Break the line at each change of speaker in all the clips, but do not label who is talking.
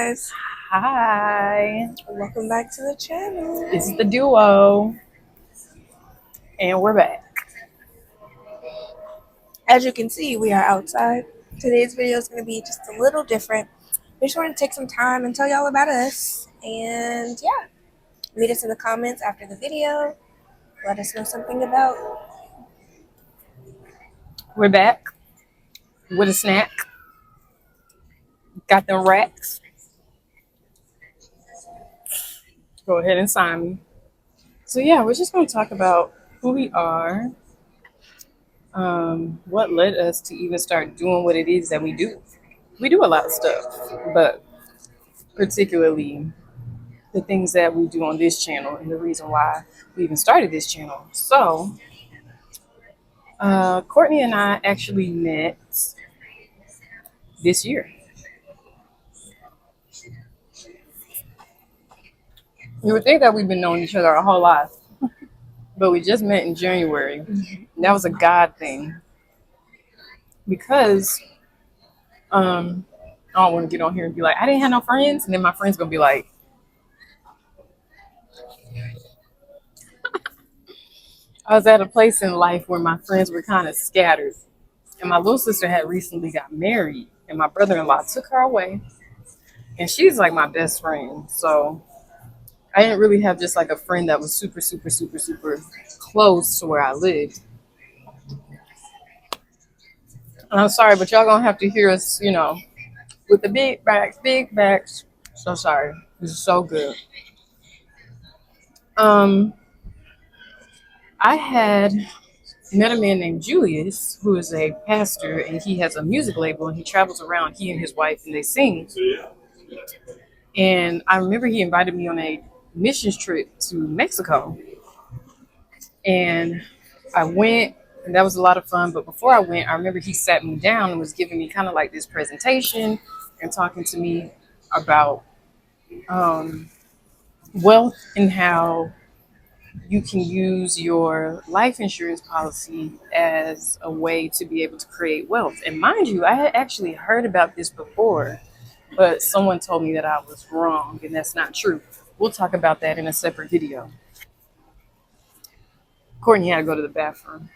guys.
Hi,
Welcome back to the channel.
it's the duo, and we're back.
As you can see, we are outside. Today's video is going to be just a little different. We just want to take some time and tell y'all about us. And yeah, leave us in the comments after the video. Let us know something about.
We're back with a snack. Got them racks. Go ahead and sign me. So yeah, we're just going to talk about who we are, what led us to even start doing what it is that we do. We do a lot of stuff, but particularly the things that we do on this channel and the reason why we even started this channel. So, Courtney and I actually met this year. You would think that we've been knowing each other our whole life, but we just met in January. And that was a God thing because I don't want to get on here and be like, I didn't have no friends, and then my friends gonna be like, I was at a place in life where my friends were kind of scattered, and my little sister had recently got married, and my brother-in-law took her away, and she's like my best friend. So I didn't really have just like a friend that was super, super, super, super close to where I lived. And I'm sorry, but y'all gonna have to hear us, with the big backs, big backs. So sorry. This is so good. Um, I had met a man named Julius, who is a pastor, and he has a music label, and he travels around. He and his wife, and they sing. And I remember he invited me on a missions trip to Mexico, and I went, and that was a lot of fun. But before I went, I remember he sat me down and was giving me kind of like this presentation and talking to me about um, wealth and how you can use your life insurance policy as a way to be able to create wealth. And mind you, I had actually heard about this before, but someone told me that I was wrong, and that's not true. We'll talk about that in a separate video. Courtney had to go to the bathroom.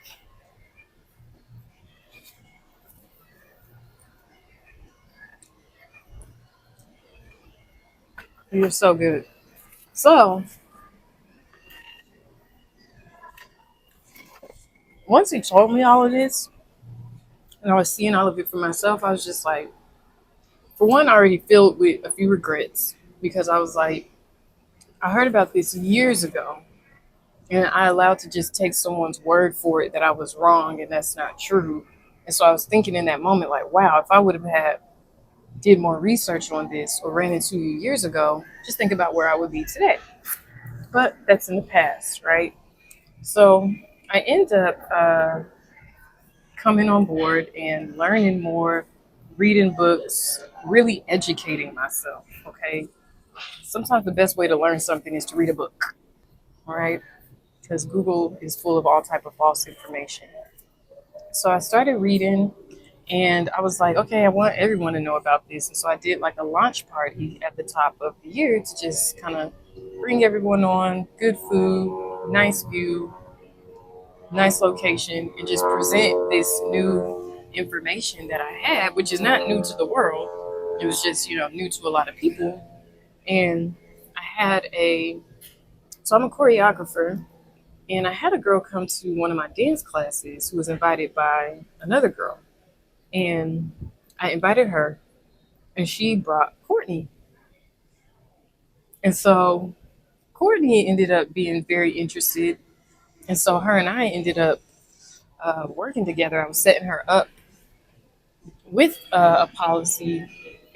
You're so good. So once he told me all of this, and I was seeing all of it for myself, I was just like, for one, already filled with a few regrets because I was like, I heard about this years ago, and I allowed to just take someone's word for it that I was wrong and that's not true. And so I was thinking in that moment, like, wow, if I would have had did more research on this or ran into you years ago, just think about where I would be today. But that's in the past, right? So I end up coming on board and learning more, reading books, really educating myself. Okay. Sometimes the best way to learn something is to read a book, all right? Because Google is full of all type of false information. So I started reading, and I was like, okay, I want everyone to know about this. And so I did like a launch party at the top of the year to just kind of bring everyone on, good food, nice view, nice location, and just present this new information that I had, which is not new to the world. It was just, new to a lot of people. And I had so I'm a choreographer, and I had a girl come to one of my dance classes who was invited by another girl. And I invited her, and she brought Courtney. And so Courtney ended up being very interested. And so her and I ended up working together. I was setting her up with a policy.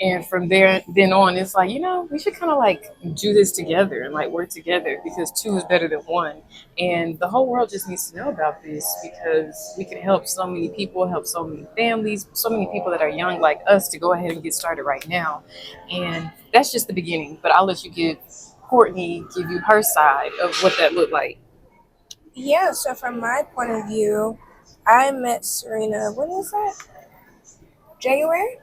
And from then on, it's like, we should kind of like do this together and like work together because two is better than one. And the whole world just needs to know about this because we could help so many people, help so many families, so many people that are young like us to go ahead and get started right now. And that's just the beginning. But I'll let you give you her side of what that looked like.
Yeah, so from my point of view, I met Serena, when was that? January?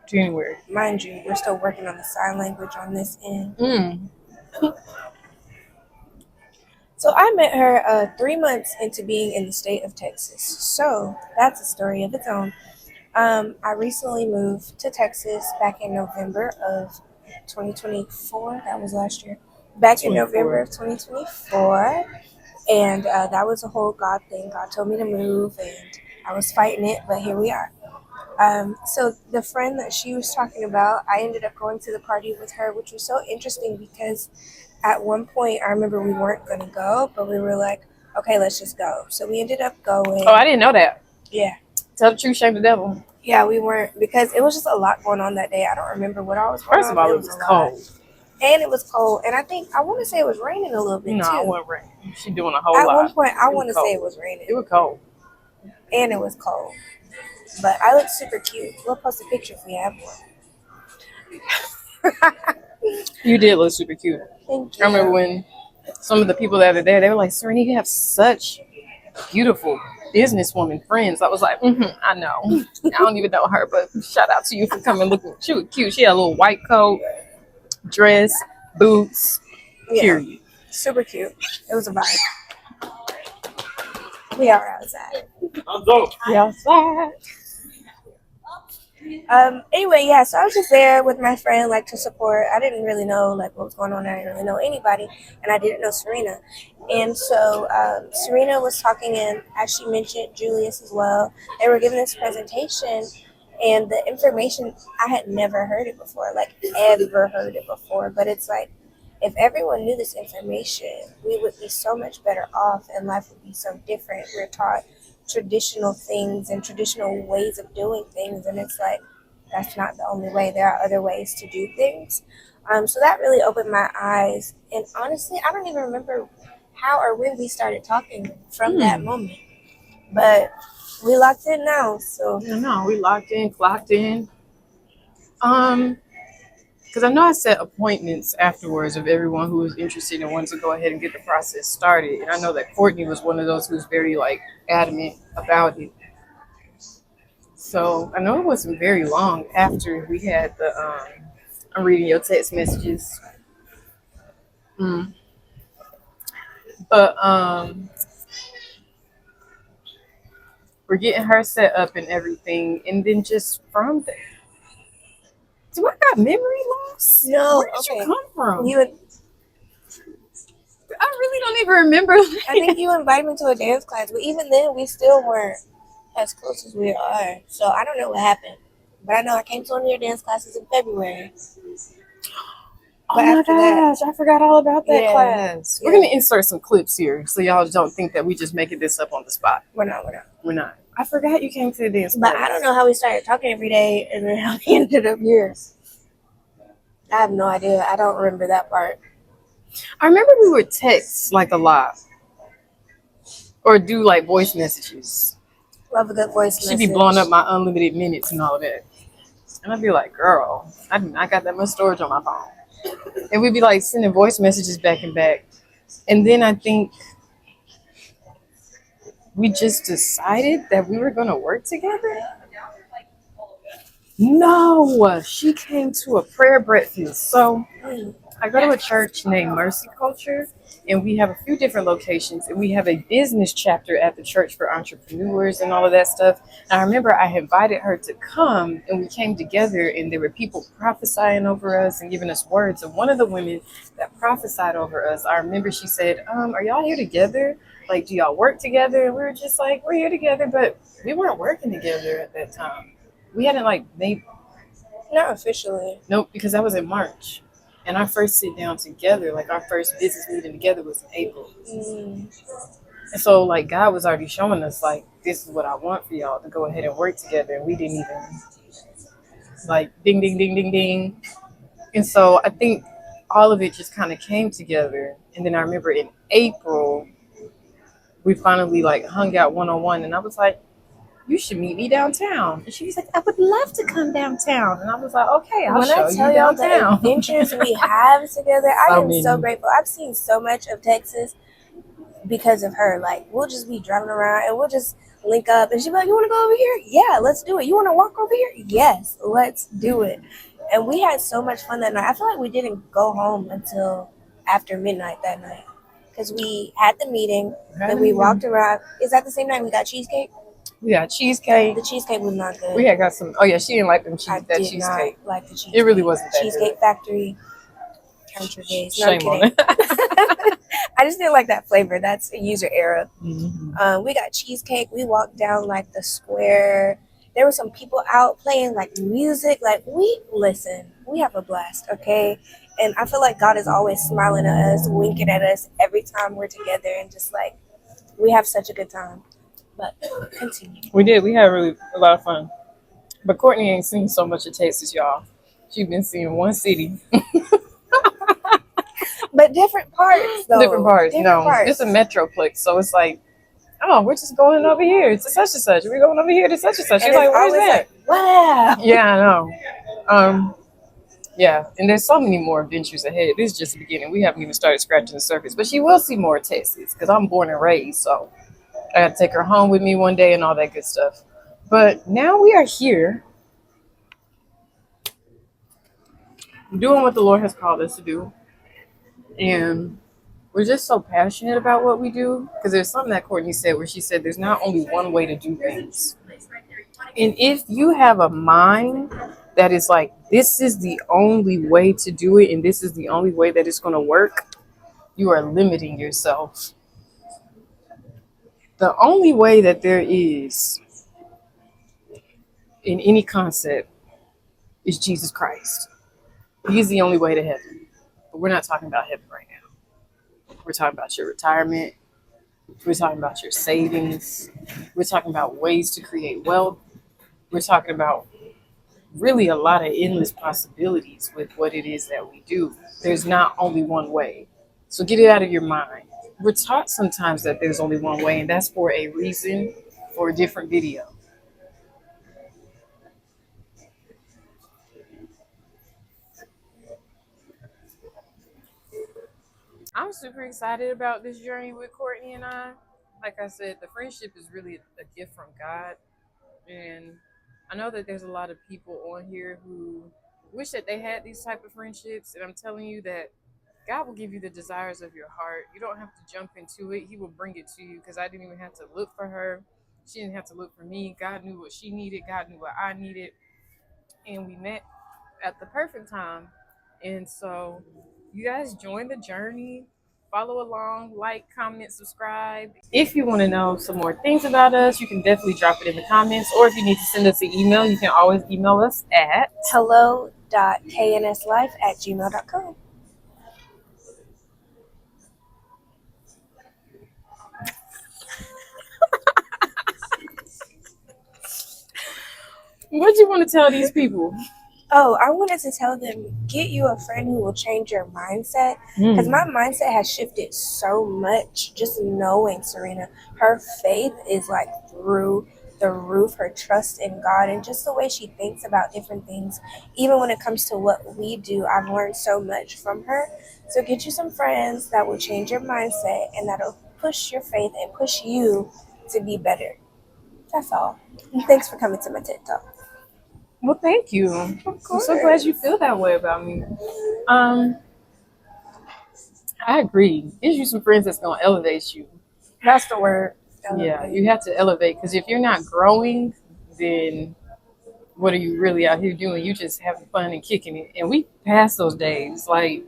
January.
Mind you, we're still working on the sign language on this end. So I met her 3 months into being in the state of Texas. So that's a story of its own. I recently moved to Texas back in November of 2024. That was last year. Back in November of 2024. And that was a whole God thing. God told me to move, and I was fighting it, but here we are. So the friend that she was talking about, I ended up going to the party with her, which was so interesting because at one point I remember we weren't going to go, but we were like, okay, let's just go. So we ended up going.
Oh, I didn't know that.
Yeah.
Tell the truth, shame the devil.
Yeah, we weren't, because it was just a lot going on that day. I don't remember what all was going on.
First of all, it was cold.
And it was cold. And I want to say it was raining a little bit,
No,
too.
it wasn't raining. She doing a whole
At
lot.
one point, I want to say it was raining.
It was cold.
And it was cold. But I look super cute. We'll post a picture if we have one.
You did look super cute.
Thank you.
I remember when some of the people that were there, they were like, Serena, you have such beautiful businesswoman friends. I was like, I know. I don't even know her, but shout out to you for coming looking. She was cute. She had a little white coat, dress, boots, period.
Super cute. It was a vibe. We are outside.
We outside.
Anyway, yeah, so I was just there with my friend, like, to support. I didn't really know, like, what was going on. I didn't really know anybody, and I didn't know Serena. And so Serena was talking, and as she mentioned, Julius as well. They were giving this presentation, and the information, I had never heard it before, like, ever heard it before. But it's like, if everyone knew this information, we would be so much better off, and life would be so different. We're taught traditional things and traditional ways of doing things, and it's like, that's not the only way. There are other ways to do things. So that really opened my eyes, and honestly, I don't even remember how or when we started talking from that moment, but we locked in now. So
no, we locked in, clocked in. Because I know I set appointments afterwards of everyone who was interested and wanted to go ahead and get the process started. And I know that Courtney was one of those who was very, like, adamant about it. So I know it wasn't very long after we had the, I'm reading your text messages. But we're getting her set up and everything. And then just from there. Do I got memory loss?
No.
Where did you come from? I really don't even remember.
I think you invited me to a dance class, but even then, we still weren't as close as we are. So I don't know what happened, but I know I came to one of your dance classes in February.
Oh my gosh, I forgot all about that class. We're going to insert some clips here so y'all don't think that we just making this up on the spot.
We're not.
I forgot you came to the dance class.
But I don't know how we started talking every day and then how we ended up here. I have no idea. I don't remember that part.
I remember we would text, like, a lot. Or do, like, voice messages.
Love a good voice message.
She'd be blowing up my unlimited minutes and all that. And I'd be like, girl, I got that much storage on my phone. And we'd be, like, sending voice messages back and back. And then I think we just decided that we were going to work together. No, she came to a prayer breakfast. So I go to a church named Mercy Culture, and we have a few different locations, and we have a business chapter at the church for entrepreneurs and all of that stuff. And I remember I invited her to come, and we came together, and there were people prophesying over us and giving us words. And one of the women that prophesied over us, I remember she said, are y'all here together? Like, do y'all work together? And we were just like, we're here together, but we weren't working together at that time. We hadn't, like, made...
Not officially.
Nope, because that was in March. And our first sit down together, like our first business meeting together was in April. And so, like, God was already showing us, like, this is what I want for y'all to go ahead and work together. And we didn't even, like, ding, ding, ding, ding, ding. And so I think all of it just kind of came together. And then I remember in April, we finally, like, hung out one-on-one. And I was like, you should meet me downtown. And she was like, I would love to come downtown. And I was like, okay, I'll show you downtown. When I tell y'all the
adventures we have together, I am so grateful. I've seen so much of Texas because of her. Like, we'll just be driving around and we'll just, link up, and she'd be like, "You want to go over here? Yeah, let's do it. You want to walk over here? Yes, let's do it." And we had so much fun that night. I feel like we didn't go home until after midnight that night because we had the meeting, then we walked around. Is that the same night we got cheesecake?
We got cheesecake.
The cheesecake was not good.
We had got some. Oh yeah, she didn't like them
I
that
did
cheesecake.
not like the cheesecake.
It really wasn't that
Cheesecake
good.
Factory. Count your days. No,
Shame on it.
I just didn't like that flavor. That's a user error.
Mm-hmm.
We got cheesecake. We walked down like the square. There were some people out playing like music. Like we have a blast, okay? And I feel like God is always smiling at us, winking at us every time we're together, and just like we have such a good time. But continue.
We did. We had really a lot of fun. But Courtney ain't seen so much of Texas, y'all. She's been seeing one city.
But different parts, though.
Different parts. It's a metroplex, so it's like, oh, we're just going over here to such and such. We're going over here to such and such. She's like, where's that?
Like, wow.
Yeah, I know. Yeah, and there's so many more adventures ahead. This is just the beginning. We haven't even started scratching the surface. But she will see more of Texas because I'm born and raised, so I got to take her home with me one day and all that good stuff. But now we are here doing what the Lord has called us to do. And we're just so passionate about what we do because there's something that Courtney said where she said there's not only one way to do things. And if you have a mind that is like, this is the only way to do it and this is the only way that it's going to work, you are limiting yourself. The only way that there is in any concept is Jesus Christ. He's the only way to heaven. But we're not talking about heaven right now. We're talking about your retirement. We're talking about your savings. We're talking about ways to create wealth. We're talking about really a lot of endless possibilities with what it is that we do. There's not only one way. So get it out of your mind. We're taught sometimes that there's only one way, and that's for a reason, for a different video. I'm super excited about this journey with Courtney and I. Like I said, the friendship is really a gift from God. And I know that there's a lot of people on here who wish that they had these type of friendships. And I'm telling you that God will give you the desires of your heart. You don't have to jump into it. He will bring it to you because I didn't even have to look for her. She didn't have to look for me. God knew what she needed. God knew what I needed. And we met at the perfect time. And so you guys join the journey. Follow along, like, comment, subscribe. If you want to know some more things about us, you can definitely drop it in the comments. Or if you need to send us an email, you can always email us at
hello.knslife@gmail.com.
What do you want to tell these people?
Oh, I wanted to tell them, get you a friend who will change your mindset. Because my mindset has shifted so much just knowing Serena. Her faith is like through the roof, her trust in God, and just the way she thinks about different things. Even when it comes to what we do, I've learned so much from her. So get you some friends that will change your mindset and that'll push your faith and push you to be better. That's all. Thanks for coming to my TED Talk.
Well, thank you. I'm so glad you feel that way about me. I agree. Get you some friends that's gonna elevate you.
That's the word.
Yeah, you have to elevate because if you're not growing, then what are you really out here doing? You just having fun and kicking it. And we passed those days. Like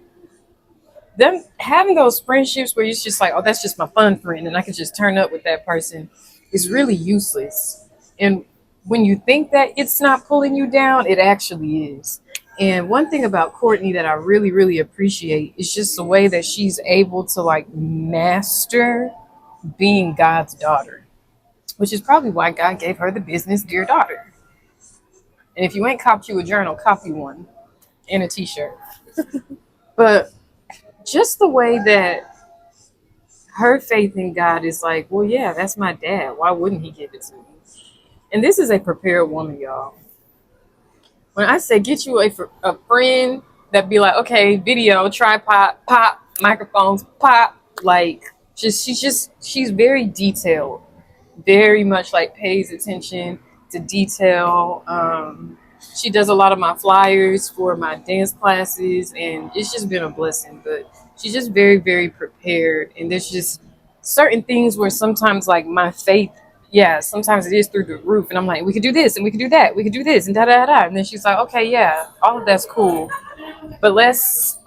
them having those friendships where it's just like, oh, that's just my fun friend, and I can just turn up with that person is really useless. And when you think that it's not pulling you down, it actually is. And one thing about Courtney that I really, really appreciate is just the way that she's able to like master being God's daughter, which is probably why God gave her the business Dear Daughter. And if you ain't copped you a journal, copy one and a t-shirt. But just the way that her faith in God is like, well, yeah, that's my dad. Why wouldn't he give it to me? And this is a prepared woman, y'all. When I say get you a friend that be like, okay, video, tripod, pop, microphones, pop, like she's very detailed. very much like pays attention to detail. She does a lot of my flyers for my dance classes, and it's just been a blessing. But she's just very, very prepared. And there's just certain things where sometimes, like, my faith, yeah, sometimes it is through the roof. And I'm like, we could do this and we could do that. We could do this and da da da. And then she's like, okay, yeah, all of that's cool. But let's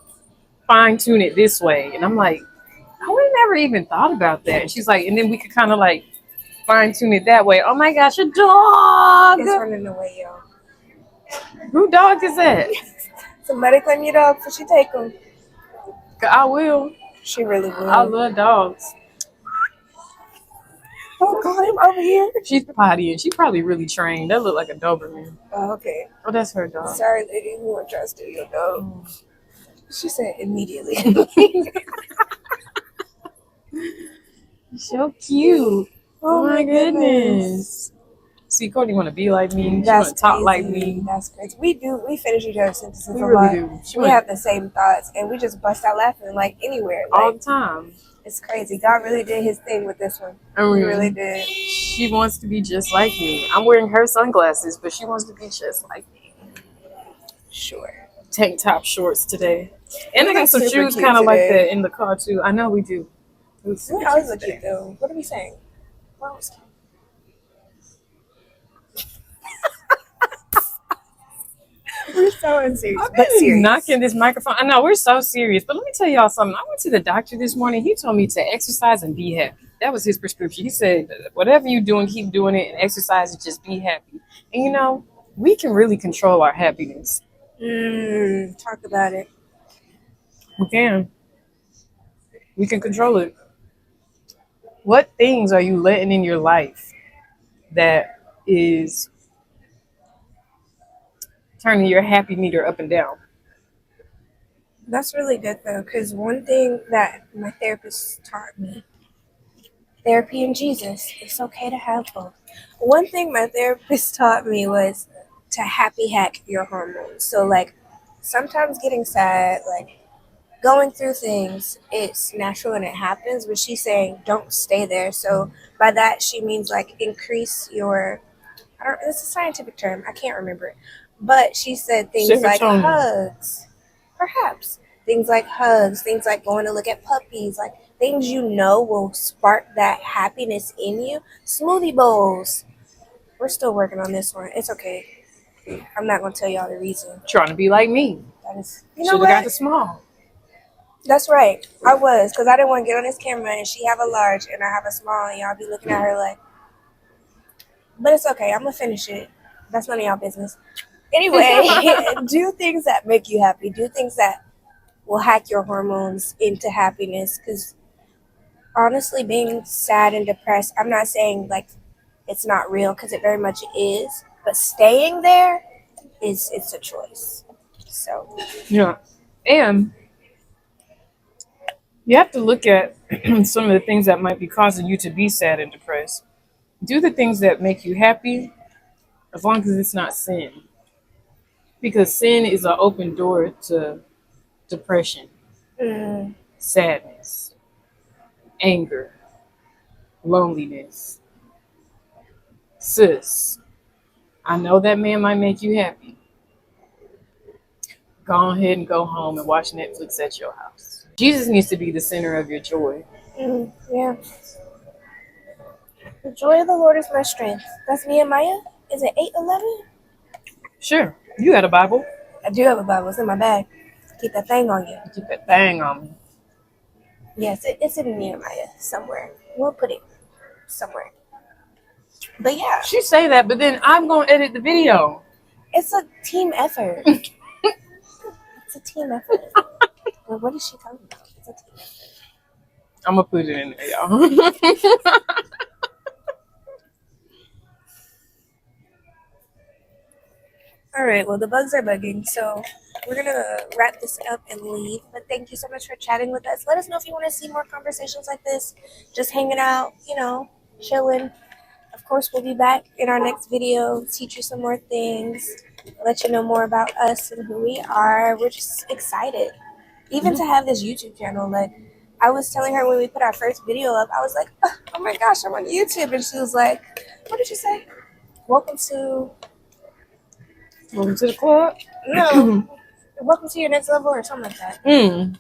fine tune it this way. And I'm like, oh, we never even thought about that. And she's like, and then we could kind of like fine tune it that way. Oh my gosh, a dog!
It's running away, y'all.
Who dog is that?
Somebody claim your dog so she take them.
I will.
She really will.
I love dogs.
Don't call him over here.
She's potty and she probably really trained. That look like a Doberman.
Oh, okay.
Oh, that's her dog.
Sorry, lady, who won't try to steal your dog. She said immediately.
So cute. Oh my goodness. See, Courtney want to be like me. She want to talk like me.
That's crazy. We finish each other's sentences
We
a
really
lot.
do.
We have the same thoughts, and we just bust out laughing like anywhere.
All
Like,
the time.
it's crazy. God really did his thing with this one.
I
He
mean,
really did.
she wants to be just like me. I'm wearing her sunglasses, but she wants to be just like me.
Sure.
Tank top shorts today. And I got some
Super
shoes
cute
kind of like
today.
that in the car too. I know we do.
We always look cute though. What are we saying? We're always cute. We're so unserious,
I've
but
been
serious.
knocking this microphone. I know we're so serious, but let me tell y'all something. I went to the doctor this morning. He told me to exercise and be happy. That was his prescription. He said, whatever you're doing, keep doing it, and exercise and just be happy. And you know, we can really control our happiness.
Talk about it.
We can. We can control it. What things are you letting in your life that is turning your happy meter up and down?
That's really good though, because one thing that my therapist taught me, therapy and Jesus, it's okay to have both. One thing my therapist taught me was to happy hack your hormones. So like sometimes getting sad, like going through things, it's natural and it happens, but she's saying don't stay there. So by that she means like increase your, I don't, it's a scientific term, I can't remember it. But she said things like
Serotonin.
hugs, perhaps. Things like hugs, things like going to look at puppies, like things you know will spark that happiness in you. Smoothie bowls. We're still working on this one. It's okay. I'm not gonna tell y'all the reason.
Trying to be like me.
That is, you know
Should have
what?
got the small.
That's right. I was, because I didn't want to get on this camera and she have a large and I have a small and y'all be looking at her like, but it's okay. I'm gonna finish it. That's none of y'all business. Anyway, do things that make you happy. Do things that will hack your hormones into happiness. Because honestly, being sad and depressed, I'm not saying like it's not real, because it very much is. But staying there it's a choice. So
Yeah. And you have to look at some of the things that might be causing you to be sad and depressed. Do the things that make you happy as long as it's not sin. Because sin is an open door to depression, sadness, anger, loneliness. Sis, I know that man might make you happy. Go ahead and go home and watch Netflix at your house. Jesus needs to be the center of your joy.
yeah. The joy of the Lord is my strength. That's Nehemiah. Is it 8:11?
Sure, you got a Bible.
I do have a Bible. It's in my bag. Keep that thing on you.
Keep that thing on me.
Yes, it's in Nehemiah somewhere. We'll put it somewhere. But yeah,
She say that, but then I'm gonna edit the video.
it's a team effort. It's a team effort. Well, what is she talking about? It's a team effort.
I'm gonna put it in there, y'all.
All right, well, the bugs are bugging, so we're going to wrap this up and leave. But thank you so much for chatting with us. Let us know if you want to see more conversations like this, just hanging out, you know, chilling. Of course, we'll be back in our next video, teach you some more things, let you know more about us and who we are. We're just excited. Even to have this YouTube channel, like, I was telling her when we put our first video up, I was like, oh my gosh, I'm on YouTube. And she was like, what did you say? Welcome to
the club.
No, welcome to your next level or something like that.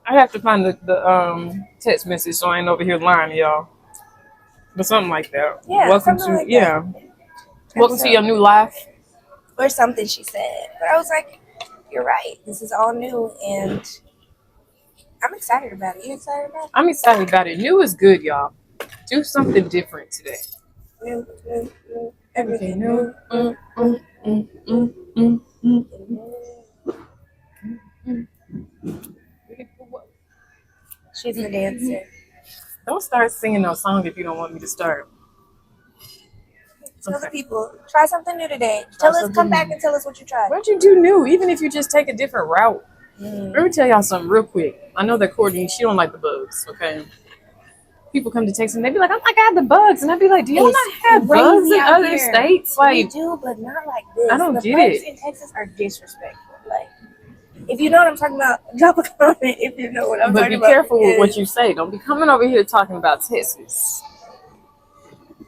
I have to find the text message so I ain't over here lying to y'all. But something like that.
Yeah,
Welcome
something
to
like that.
Welcome to your new life.
Or something she said. But I was like, you're right. This is all new and I'm excited about it. You excited about it?
I'm excited about it. New is good, y'all. Do something different today.
New. Everything new. She's the dancer.
Don't start singing no song if you don't want me to start.
Tell the people, try something new today. Come back and tell us what you tried.
Why'd you do new? Even if you just take a different route. Let me tell y'all something real quick. I know that Courtney, she don't like the bugs, okay? People come to Texas and they be like, oh my God, the bugs. And I'd be like, do y'all not have bugs in other states?
Like, we do, but not like this.
I don't get
it. The bugs in Texas are disrespectful. Like, if you know what I'm talking about, drop a comment if you know what I'm talking about.
But be careful with what you say. Don't be coming over here talking about Texas.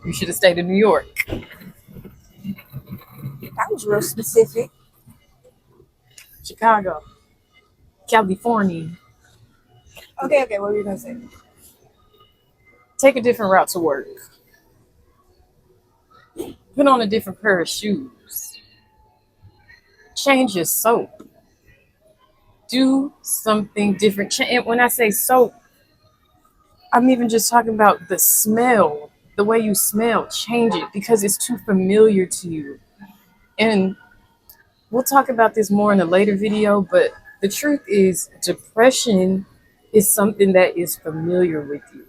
You should have stayed in New York.
That was real specific.
Chicago. California.
Okay, what were you going to say?
Take a different route to work. Put on a different pair of shoes. Change your soap. Do something different. And when I say soap, I'm even just talking about the smell. The way you smell. Change it because it's too familiar to you. And we'll talk about this more in a later video, but the truth is depression is something that is familiar with you.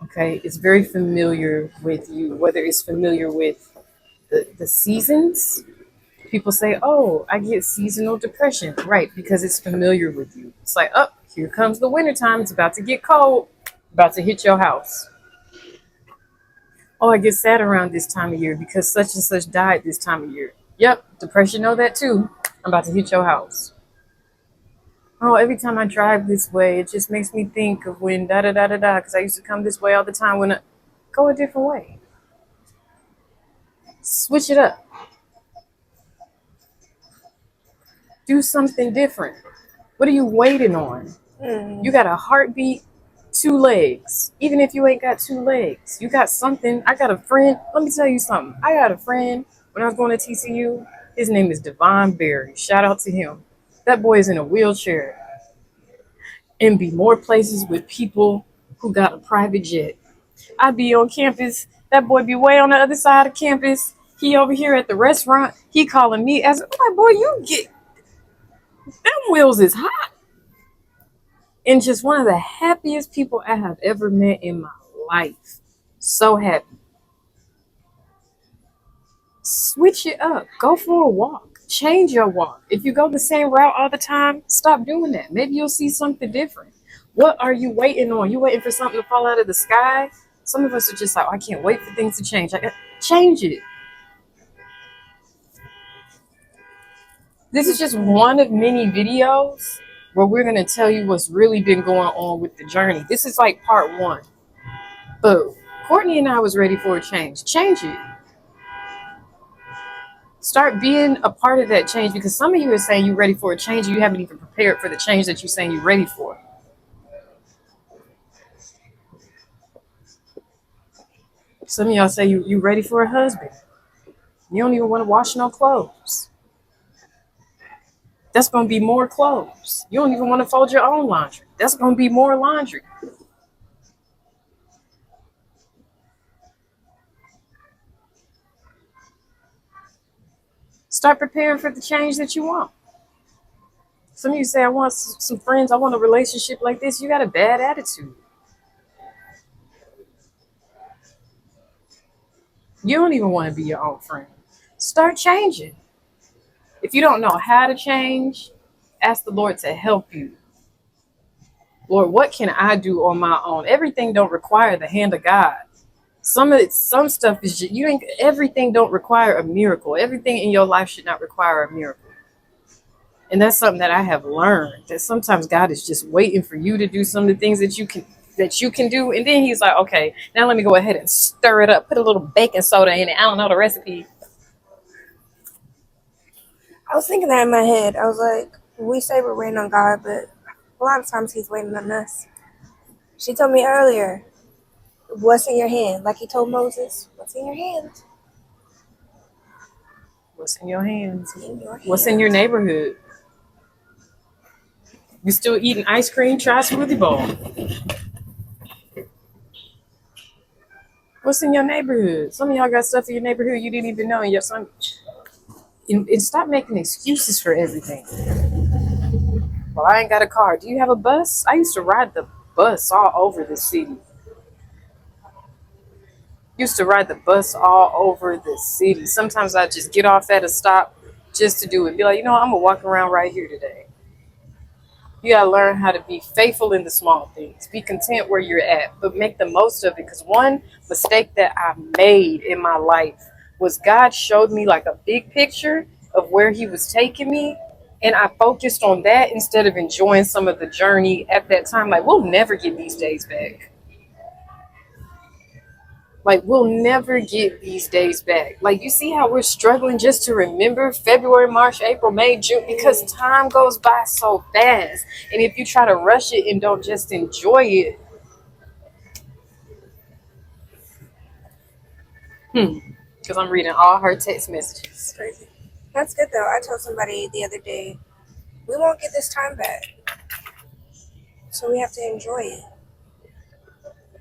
Okay, it's very familiar with you, whether it's familiar with the seasons. People say, oh, I get seasonal depression. Right, because it's familiar with you. It's like, oh, here comes the wintertime. It's about to get cold, about to hit your house. Oh, I get sad around this time of year because such and such died this time of year. Yep, depression, know that too. I'm about to hit your house. Oh, every time I drive this way, it just makes me think of when da-da-da-da-da, because I used to come this way all the time. Go a different way. Switch it up. Do something different. What are you waiting on? You got a heartbeat, 2 legs. Even if you ain't got 2 legs, you got something. I got a friend. Let me tell you something. I got a friend when I was going to TCU. His name is Devon Berry. Shout out to him. That boy is in a wheelchair and be more places with people who got a private jet. I be on campus. That boy be way on the other side of campus. He over here at the restaurant. He calling me as, oh, boy, you get, them wheels is hot. And just one of the happiest people I have ever met in my life. So happy. Switch it up. Go for a walk. Change your walk. If you go the same route all the time, stop doing that. Maybe you'll see something different. What are you waiting on? You waiting for something to fall out of the sky? Some of us are just like, oh, I can't wait for things to change. Change it. This is just one of many videos where we're going to tell you what's really been going on with the journey. This is like part 1. But Courtney and I was ready for a change. Change it. Start being a part of that change, because some of you are saying you're ready for a change and you haven't even prepared for the change that you're saying you're ready for. Some of y'all say you're ready for a husband. You don't even want to wash no clothes. That's going to be more clothes. You don't even want to fold your own laundry. That's going to be more laundry. Start preparing for the change that you want. Some of you say, I want some friends. I want a relationship like this. You got a bad attitude. You don't even want to be your own friend. Start changing. If you don't know how to change, ask the Lord to help you. Lord, what can I do on my own? Everything don't require the hand of God. Some stuff is just, everything don't require a miracle. Everything in your life should not require a miracle. And that's something that I have learned, that sometimes God is just waiting for you to do some of the things that you can do. And then he's like, okay, now let me go ahead and stir it up. Put a little baking soda in it. I don't know the recipe.
I was thinking that in my head. I was like, we say we're waiting on God, but a lot of times He's waiting on us. She told me earlier, what's in your hand? Like He told Moses, what's in your hand?
What's in your hands?
In your hand.
What's in your neighborhood? You still eating ice cream? Try a smoothie bowl. What's in your neighborhood? Some of y'all got stuff in your neighborhood you didn't even know. And your son, and stop making excuses for everything. Well, I ain't got a car. Do you have a bus? I used to ride the bus all over the city. Used to ride the bus all over the city. Sometimes I just get off at a stop just to do it. Be like, I'm gonna walk around right here today. You gotta learn how to be faithful in the small things. Be content where you're at, but make the most of it. Because one mistake that I made in my life was God showed me like a big picture of where He was taking me, and I focused on that instead of enjoying some of the journey at that time. Like, we'll never get these days back. Like, we'll never get these days back. Like, you see how we're struggling just to remember February, March, April, May, June, because time goes by so fast. And if you try to rush it and don't just enjoy it, because I'm reading all her text messages.
It's crazy. That's good though. I told somebody the other day, we won't get this time back. So we have to enjoy it.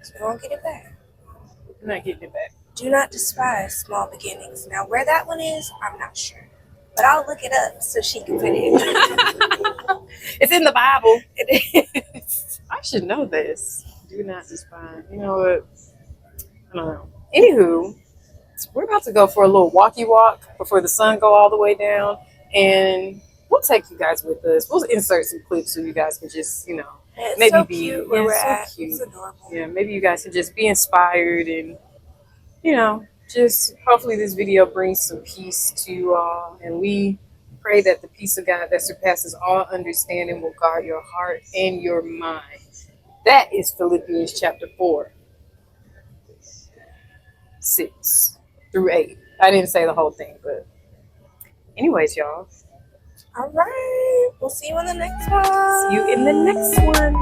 So we won't get it back.
I'm not getting it back.
Do not despise small beginnings. Now, where that one is, I'm not sure. But I'll look it up so she can put it.
It's in the Bible.
It is.
I should know this. Do not despise. You know what? I don't know. Anywho, we're about to go for a little walkie walk before the sun go all the way down, and we'll take you guys with us. We'll insert some clips so you guys can just,
It's
maybe
so
be
cute where we're at.
cute.
It's adorable.
Yeah, maybe you guys can just be inspired, and just hopefully this video brings some peace to you all, and we pray that the peace of God that surpasses all understanding will guard your heart and your mind. That is Philippians chapter 4, 6 through 8. I didn't say the whole thing, but anyways, y'all.
All right. We'll see you in the next one.
See you in the next one.